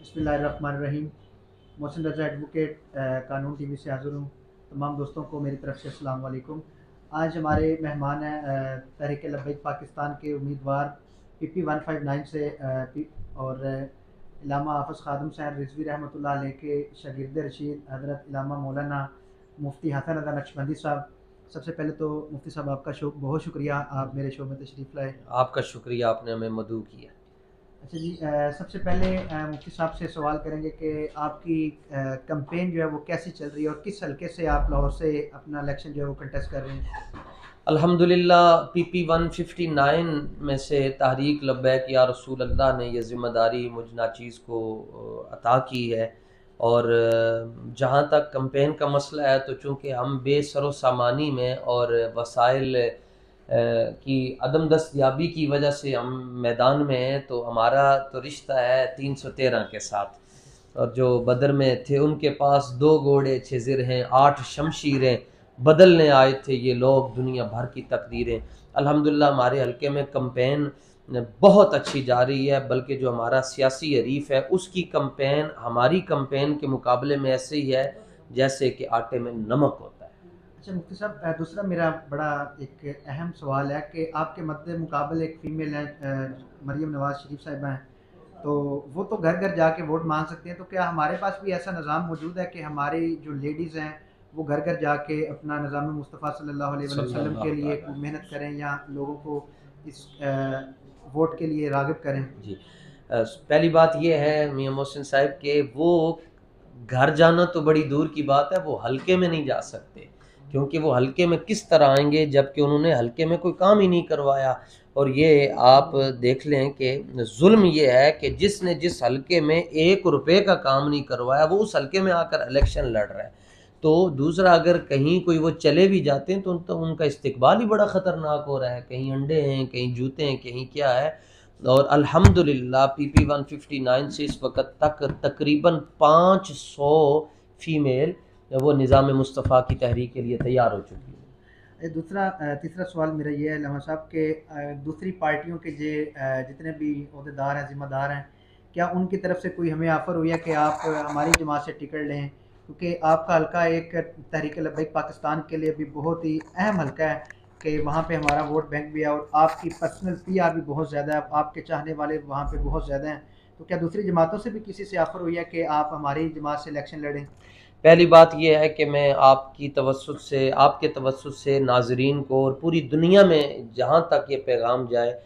बिस्मिल्लाहिर्रहमानिर्रहीम। मोहसिन रज़ा एडवोकेट कानून टीवी से हाज़िर हूँ। तमाम दोस्तों को मेरी तरफ से अस्सलाम वालेकुम। आज हमारे मेहमान हैं तहरीक लब्बैक पाकिस्तान के उम्मीदवार PP 159 से और इलामा हाफ़िज़ ख़ादम साहब रिज़वी रहमतुल्लाह अलैह के शागिर्द रशीद हज़रत इलामा मौलाना मुफ्ती हसन रज़ा नक्शबंदी साहब। सबसे पहले तो मुफ्ती साहब आपका बहुत शुक्रिया, आप मेरे शो में तशरीफ़ लाए। आपका शुक्रिया, आपने हमें मदऊ किया। अच्छा जी, सबसे पहले मुफ्ती साहब से सवाल करेंगे कि आपकी कैंपेन जो है वो कैसी चल रही है और किस हलके से आप लाहौर से अपना इलेक्शन जो है वो कंटेस्ट कर रहे हैं? अल्हम्दुलिल्लाह PP 159 में से तहरीक लब्बैक या रसूल अल्लाह ने ये ज़िम्मेदारी मुझ नाचीज़ को अता की है। और जहाँ तक कैंपेन का मसला है तो चूँकि हम बेसरो सामानी में और वसाइल की अदम दस्तयाबी की वजह से हम मैदान में हैं, तो हमारा तो रिश्ता है 313 के साथ। और जो बदर में थे उनके पास 2 घोड़े 6 ज़िर हैं, 8 शमशीरें, बदलने आए थे ये लोग दुनिया भर की तकदीरें। अल्हम्दुलिल्लाह हमारे हल्के में कैंपेन बहुत अच्छी जा रही है, बल्कि जो हमारा सियासी हरीफ है उसकी कैंपेन हमारी कैंपेन के मुकाबले में ऐसे ही है जैसे कि आटे में नमक होता है। अच्छा मुफ्ती साहब, दूसरा मेरा बड़ा एक अहम सवाल है कि आपके मद्दे मुकाबले एक फ़ीमेल है, मरीम नवाज़ शरीफ साहिबा हैं, तो वो तो घर घर जाके वोट मांग सकती हैं, तो क्या हमारे पास भी ऐसा निज़ाम मौजूद है कि हमारी जो लेडीज़ हैं वो घर घर जाके अपना निज़ाम मुस्तफ़ा सल्लल्लाहु अलैहि वसल्लम के लिए मेहनत करें या लोगों को इस वोट के लिए राग़िब करें? जी, पहली बात ये है मियां मोहसिन साहब के वो घर जाना तो बड़ी दूर की बात है, वो हल्के में नहीं जा सकते, क्योंकि वो हल्के में किस तरह आएंगे जबकि उन्होंने हल्के में कोई काम ही नहीं करवाया। और ये आप देख लें कि जुल्म ये है कि जिसने जिस हल्के में 1 रुपए का काम नहीं करवाया वो उस हल्के में आकर इलेक्शन लड़ रहा है। तो दूसरा, अगर कहीं कोई वो चले भी जाते हैं तो उनका इस्तिकबाल ही बड़ा ख़तरनाक हो रहा है, कहीं अंडे हैं, कहीं जूते हैं, कहीं क्या है। और अल्हम्दुलिल्लाह PP 159 से इस वक्त तक तकरीबन 500 फ़ीमेल वो निज़ाम मुस्तफ़ा की तहरीक के लिए तैयार हो चुकी है। तीसरा सवाल मेरा ये है लम्हा साहब के दूसरी पार्टियों के जितने भी अहदेदार हैं, ज़िम्मेदार हैं, क्या उनकी तरफ से कोई हमें ऑफ़र हुई है कि आप हमारी जमात से टिकट लें? क्योंकि आपका हल्का एक तहरीक लब्बैक पाकिस्तान के लिए भी बहुत ही अहम हल्का है कि वहाँ पे हमारा वोट बैंक भी है और आपकी पर्सनल PR भी बहुत ज़्यादा है, आपके चाहने वाले वहाँ पे बहुत ज़्यादा हैं। तो क्या दूसरी जमातों से भी किसी से ऑफ़र हुई है कि आप हमारी जमात से इलेक्शन लड़ें? पहली बात यह है कि मैं आपकी तवस्सुत से, आपके तवस्सुत से नाज़रीन को और पूरी दुनिया में जहाँ तक ये पैगाम जाए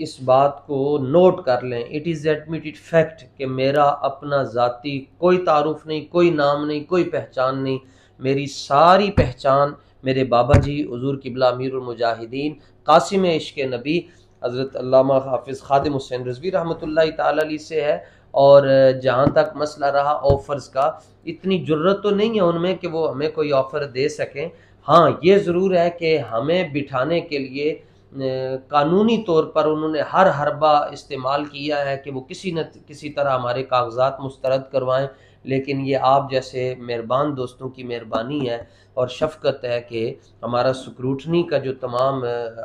इस बात को नोट कर लें। इट इज़ एडमिटेड फैक्ट कि मेरा अपना ज़ाती कोई तारुफ नहीं, कोई नाम नहीं, कोई पहचान नहीं। मेरी सारी पहचान मेरे बाबा जी हुज़ूर क़िबला अमीरुल मुजाहिदीन कासिम इश्क़ नबी हज़रत अल्लामा हाफ़िज़ ख़ादिम हुसैन रिज़वी रहमतुल्लाहि ताला अलैह से है। और जहाँ तक मसला रहा ऑफ़र्स का, इतनी जुर्रत तो नहीं है उनमें कि वो हमें कोई ऑफ़र दे सकें। हाँ, ये ज़रूर है कि हमें बिठाने के लिए कानूनी तौर पर उन्होंने हर हरबा इस्तेमाल किया है कि वो किसी न किसी तरह हमारे कागजात मुस्तरद करवाएं। लेकिन ये आप जैसे मेहरबान दोस्तों की मेहरबानी है और शफ़क़त है कि हमारा स्क्रूटनी का जो तमाम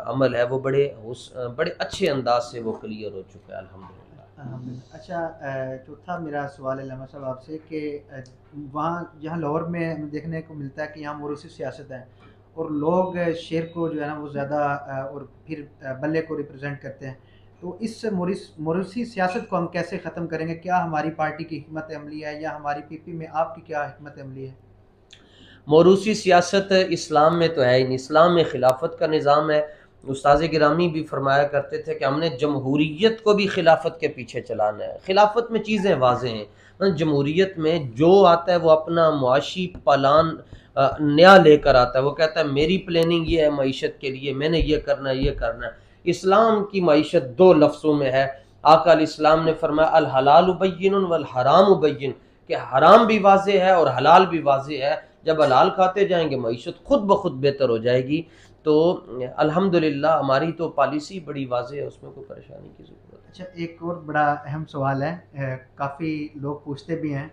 अमल है वो बड़े अच्छे अंदाज से वो क्लियर हो चुका है अल्हम्दुलिल्लाह। अच्छा, चौथा मेरा सवाल है लम्हा साहब आपसे कि वहाँ जहाँ लाहौर में हमें देखने को मिलता है कि यहाँ मोरूसी सियासत है और लोग शेर को जो है ना वो ज़्यादा और फिर बल्ले को रिप्रेजेंट करते हैं, तो इस मोरूसी सियासत को हम कैसे ख़त्म करेंगे? क्या हमारी पार्टी की हिकमत अमली है या हमारी PP में आपकी क्या हिकमत अमली है? मोरूसी सियासत इस्लाम में तो है ही नहीं, इस्लाम में खिलाफत का निज़ाम है। उस्ताद गिरामी भी फरमाया करते थे कि हमने जमहूरियत को भी खिलाफत के पीछे चलाना है। खिलाफत में चीज़ें वाज़ेह हैं, जमहूरियत में जो आता है वो अपना मुआशी प्लान नया लेकर आता है। वो कहता है मेरी प्लानिंग ये है मईशत के लिए, मैंने ये करना है, ये करना है। इस्लाम की मईशत 2 लफ्ज़ों में है। आका अलैहिस्सलाम ने फरमाया अल हलाल बय्यिनुन वल हराम बय्यिन, कि हराम भी वाज़ेह है और हलाल भी वाज़ेह है। जब हलाल खाते जाएंगे मईशत खुद ब खुद बेहतर हो जाएगी। तो अल्हम्दुलिल्लाह हमारी तो पॉलिसी बड़ी वाज़ेह है, उसमें कोई परेशानी की ज़रूरत नहीं। अच्छा, एक और बड़ा अहम सवाल है, काफ़ी लोग पूछते भी हैं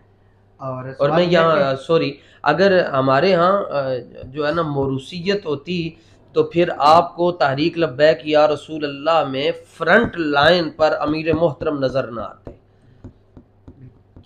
और और मैं सवाल यह है कि यहाँ सॉरी, अगर हमारे यहाँ जो है ना मोरूसियत होती तो फिर आपको तहरीक लब्बैक या रसूल अल्लाह में फ्रंट लाइन पर अमीर मोहतरम नज़र ना आते।